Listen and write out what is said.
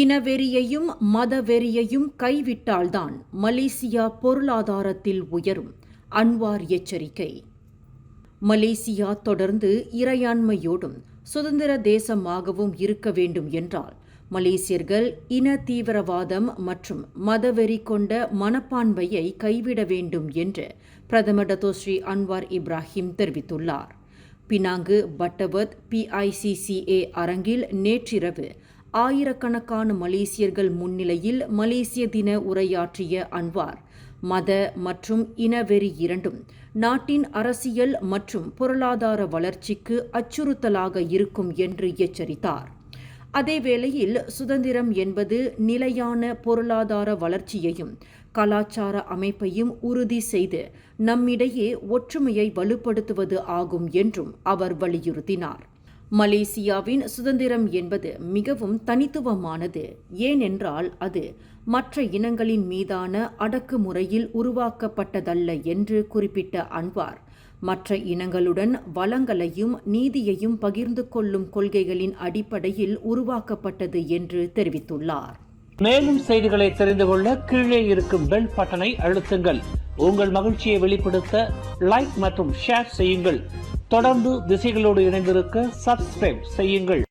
இனவெறியையும் மதவெறியையும் கைவிட்டால்தான் Malaysia பொருளாதாரத்தில் உயரும். Anwar எச்சரிக்கை. மலேசியா தொடர்ந்து இறையாண்மையோடும் சுதந்திர தேசமாகவும் இருக்க வேண்டும் என்றால் மலேசியர்கள் இன தீவிரவாதம் மற்றும் மதவெறி கொண்ட மனப்பான்மையை கைவிட வேண்டும் என்று பிரதமர் டத்தோஸ்ரீ அன்வார் இப்ராஹிம் தெரிவித்துள்ளார். பினாங்கு பட்டவர்த் PICCA அரங்கில் நேற்றிரவு ஆயிரக்கணக்கான மலேசியர்கள் முன்னிலையில் மலேசிய தின உரையாற்றிய அன்வார், மத மற்றும் இனவெறி இரண்டும் நாட்டின் அரசியல் மற்றும் பொருளாதார வளர்ச்சிக்கு அச்சுறுத்தலாக இருக்கும் என்று எச்சரித்தார். அதேவேளையில் சுதந்திரம் என்பது நிலையான பொருளாதார வளர்ச்சியையும் கலாச்சார அமைப்பையும் உறுதி செய்து நம்மிடையே ஒற்றுமையை வலுப்படுத்துவது ஆகும் என்றும் அவர் வலியுறுத்தினார். மலேசியாவின் சுதந்திரம் என்பது மிகவும் தனித்துவமானது. ஏனென்றால் அது மற்ற இனங்களின் மீதான அடக்குமுறையில் உருவாக்கப்பட்டதல்ல என்று குறிப்பிட்ட அன்வார், மற்ற இனங்களுடன் வளங்களையும் நீதியையும் பகிர்ந்து கொள்ளும் கொள்கைகளின் அடிப்படையில் உருவாக்கப்பட்டது என்று தெரிவித்துள்ளார். மேலும் செய்திகளை தெரிந்து கொள்ள கீழே இருக்கும் பெல் பட்டனை அழுத்துங்கள். உங்கள் மகிழ்ச்சியை வெளிப்படுத்த லைக் மற்றும் ஷேர் செய்யுங்கள். தொடர்ந்து திசைகளோடு இணைந்திருக்க சப்ஸ்கிரைப் செய்யுங்கள்.